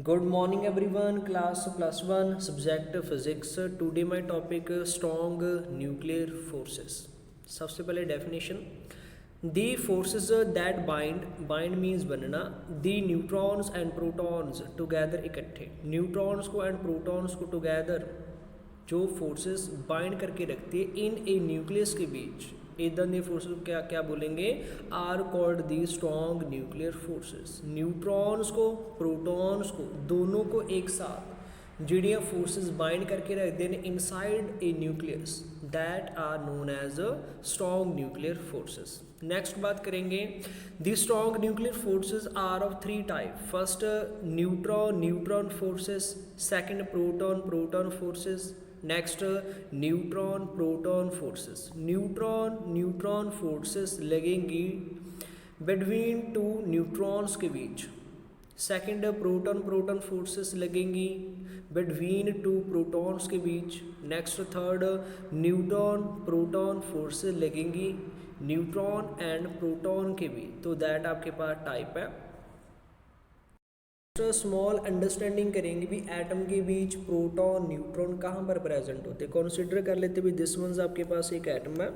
Good morning everyone, class plus 1 subject physics. Today my topic strong nuclear forces. सबसे पहले definition, the forces that bind means बनना, the neutrons and protons together इकट्ठे, neutrons को and protons को together जो forces bind करके रखती है in a nucleus के बीच, इधर ने फोर्सेस क्या क्या बोलेंगे, are called the strong nuclear forces. Neutrons को प्रोटॉन्स को दोनों को एक साथ ਜਿਹੜੀਆਂ फोर्सेस बाइंड करके रखते हैं inside a nucleus that are known as a strong nuclear forces. Next बात करेंगे, the strong nuclear forces are of three type. First neutron forces, second proton forces, next neutron proton forces. Neutron forces लगेंगी between two neutrons के बीच। Second proton forces लगेंगी between two protons के बीच। Next third neutron proton forces लगेंगी neutron and proton के बीच। तो दैट आपके पास टाइप है। स्मॉल अंडरस्टैंडिंग करेंगे भी एटम के बीच प्रोटॉन न्यूट्रॉन कहाँ पर प्रेजेंट होते हैं। कंसिडर कर लेते भी दिस वन आपके पास एक एटम है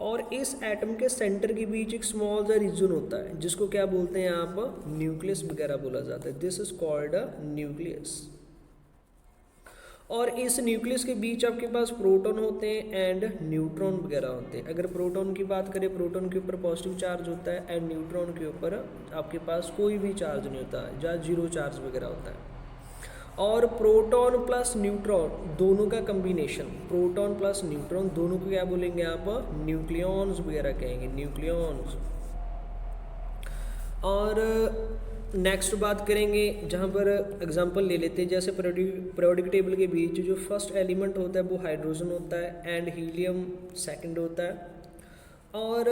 और इस एटम के सेंटर के बीच एक स्मॉल सा रीजन होता है जिसको क्या बोलते हैं आप, न्यूक्लियस वगैरह बोला जाता है। This is called a nucleus. और इस न्यूक्लियस के बीच आपके पास प्रोटॉन होते हैं एंड न्यूट्रॉन वगैरह होते हैं। अगर प्रोटॉन की बात करें, प्रोटॉन के ऊपर पॉजिटिव चार्ज होता है एंड न्यूट्रॉन के ऊपर आपके पास कोई भी चार्ज नहीं होता है, जहाँ जीरो चार्ज वगैरह होता है। और प्रोटॉन प्लस न्यूट्रॉन दोनों का कम्बिनेशन, प्रोटॉन प्लस न्यूट्रॉन दोनों को क्या बोलेंगे आप, न्यूक्लियॉन्स वगैरह कहेंगे, न्यूक्लियॉन्स। और नेक्स्ट बात करेंगे जहाँ पर एग्जांपल ले लेते हैं, जैसे पीरियोडिक टेबल के बीच जो फर्स्ट एलिमेंट होता है वो हाइड्रोजन होता है एंड हीलियम सेकंड होता है। और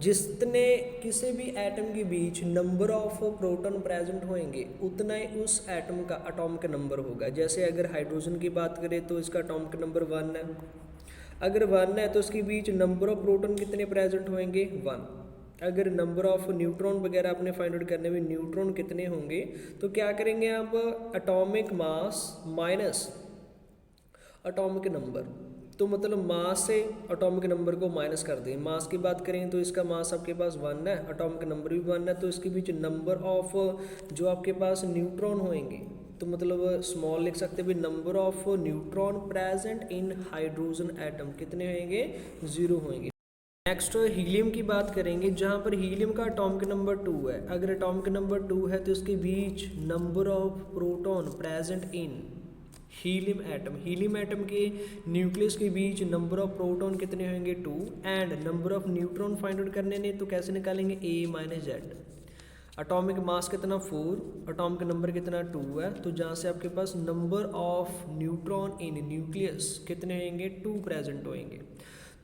जितने किसी भी एटम के बीच नंबर ऑफ प्रोटॉन प्रेजेंट होंगे उतना ही उस एटम का एटॉमिक नंबर होगा। जैसे अगर हाइड्रोजन की बात करें तो इसका एटॉमिक नंबर 1 है। अगर 1 है तो इसके बीच नंबर ऑफ प्रोटॉन कितने प्रेजेंट होंगे, 1। अगर नंबर ऑफ न्यूट्रॉन वगैरह आपने फाइंड आउट करने में न्यूट्रॉन कितने होंगे तो क्या करेंगे आप, atomic mass minus atomic number. तो मतलब मास से एटॉमिक नंबर को माइनस कर दें। मास की बात करें तो इसका मास आपके पास 1 है, एटॉमिक नंबर भी 1 है, तो इसके बीच नंबर ऑफ जो आपके पास न्यूट्रॉन होंगे तो मतलब स्मॉल लिख सकते हैं, number of neutron present in hydrogen atom कितने होंगे, 0 होंगे। नेक्स्ट हीलियम की बात करेंगे जहाँ पर हीलियम का एटॉमिक नंबर 2 है। अगर एटॉमिक नंबर 2 है तो इसके बीच number of proton present in helium atom के न्यूक्लियस के बीच नंबर ऑफ प्रोटॉन कितने होंगे, 2 and number of neutron find out करने ने तो कैसे निकालेंगे, A minus Z. Atomic mass कितना 4, एटॉमिक नंबर कितना 2 है, तो जहाँ से आपके पास number of neutron in nucleus कितने होंगे, 2 प्रेजेंट होंगे।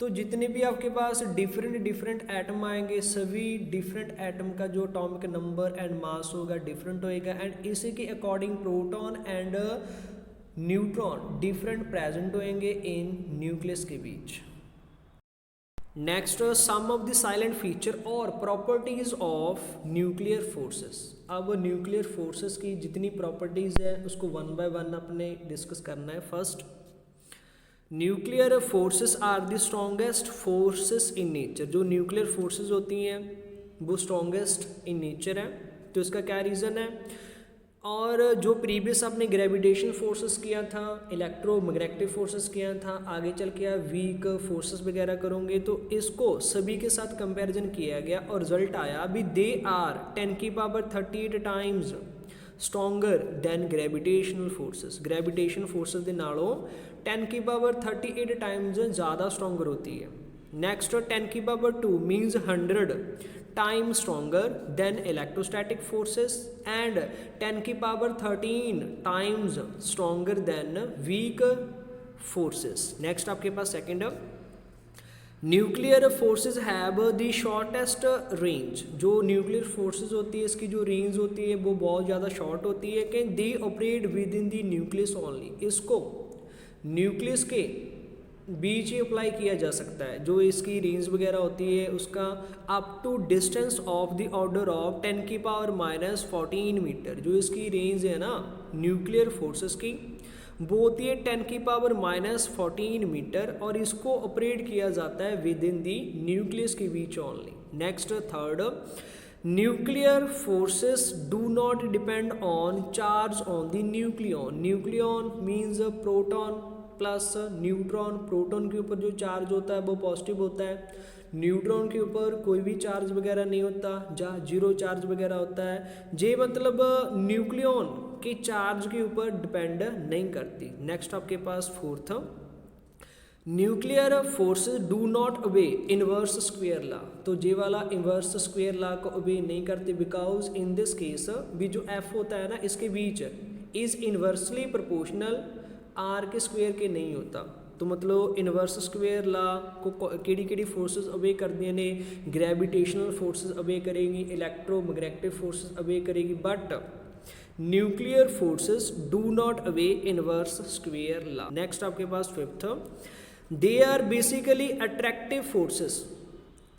तो जितने भी आपके पास डिफरेंट एटम आएंगे सभी डिफरेंट एटम का जो एटॉमिक नंबर एंड मास होगा डिफरेंट होएगा एंड इसी के according proton and neutron different present होंगे इन न्यूक्लियस के बीच। Next some of the salient feature और प्रॉपर्टीज ऑफ न्यूक्लियर फोर्सेस। अब न्यूक्लियर फोर्सेस की जितनी प्रॉपर्टीज है उसको 1 बाय 1 अपने डिस्कस करना है। First, nuclear forces are the strongest forces in nature. जो न्यूक्लियर फोर्सेस होती हैं वो स्ट्रॉन्गेस्ट इन नेचर है, तो इसका क्या रीज़न है। और जो प्रीवियस आपने ग्रेविटेशन फोर्सेस किया था, इलेक्ट्रोमैग्नेटिक फोर्सेस किया था, आगे चल के आप वीक फोर्सेस वगैरह करोगे तो इसको सभी के साथ कंपैरिजन किया गया और रिजल्ट आया अभी they are 10⁻38 times stronger than gravitational forces. Gravitation forces के नालों 10⁻38 टाइम्स ज़्यादा स्ट्रोंगर होती है। Next 10⁻2 means 100 times stronger than electrostatic forces and 10⁻13 times stronger than weak forces. Next आपके पास second, nuclear forces have the shortest range. जो nuclear forces होती है इसकी जो रेंज होती है वो बहुत ज़्यादा शॉर्ट होती है कि they operate with in the nucleus only. इसको न्यूक्लियस के बीच ही अप्लाई किया जा सकता है। जो इसकी रेंज वगैरह होती है उसका up to distance of the order of 10⁻⁻14 metre. जो इसकी रेंज है ना न्यूक्लियर फोर्सेस की वो होती है 10⁻⁻14 मीटर और इसको ऑपरेट किया जाता है विद इन दी न्यूक्लियस के बीच only. Next third, nuclear forces do not depend on charge on the nucleon. Nucleon means proton plus neutron. Proton के ऊपर जो चार्ज होता है वो पॉजिटिव होता है, न्यूट्रॉन के ऊपर कोई भी चार्ज वगैरह नहीं होता, जहाँ जीरो चार्ज वगैरह होता है। ये मतलब न्यूक्लियन के चार्ज के ऊपर डिपेंड नहीं करती। नेक्स्ट आपके पास fourth, nuclear forces do not obey inverse square law. तो ये वाला इनवर्स स्क्वायर लॉ को ओबे नहीं करते बिकॉज इन दिस केस भी जो एफ होता है ना इसके बीच इज इनवर्सली प्रोपोर्शनल आर के स्क्वायर के नहीं होता। तो मतलब इनवर्स स्क्वायर लॉ को केड़ी फोर्सेस ओबे करदियां ने, ग्रेविटेशनल फोर्सेस ओबे करेगी, इलेक्ट्रोमैग्नेटिक फोर्सेस ओबे करेगी, but nuclear forces do not obey inverse square law. Next आपके पास fifth, they are basically attractive forces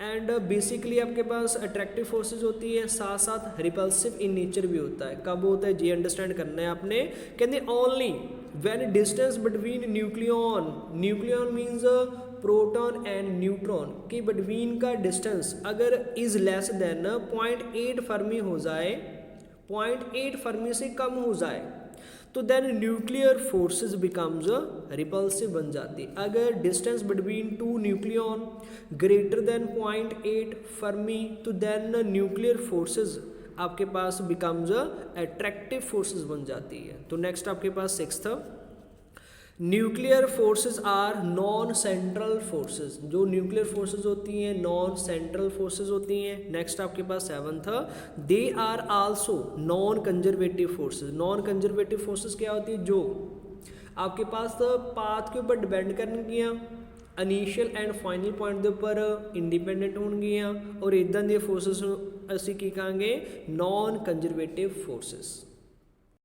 and basically आपके पास अट्रैक्टिव फोर्सेस होती है साथ साथ रिपल्सिव इन नेचर भी होता है। कब होता है ये अंडरस्टैंड करना है आपने। कहते only when distance between nucleon, nucleon means proton and neutron के बिटवीन का डिस्टेंस अगर इज लेस देन 0.8 फर्मी हो जाए, 0.8 फर्मी से कम हो जाए तो then nuclear forces becomes repulsive बन जाती। अगर distance between two nucleon greater than 0.8 fermi तो देन न्यूक्लियर फोर्सेस आपके पास बिकम्स अट्रैक्टिव फोर्सेस बन जाती है। तो नेक्स्ट आपके पास sixth, nuclear forces are non central forces. जो न्यूक्लियर फोर्सेस होती हैं नॉन सेंट्रल फोर्सेस होती हैं। नेक्स्ट आपके पास seventh, they are also non conservative forces. Non conservative forces क्या होती है, जो आपके पास पाथ के ऊपर डिपेंड करनगियां, इनिशियल एंड फाइनल पॉइंट के ऊपर इंडिपेंडेंट होणगियां और इदां दी फोर्सेस असीं की कहांगे नॉन कंजर्वेटिव फोर्सेस।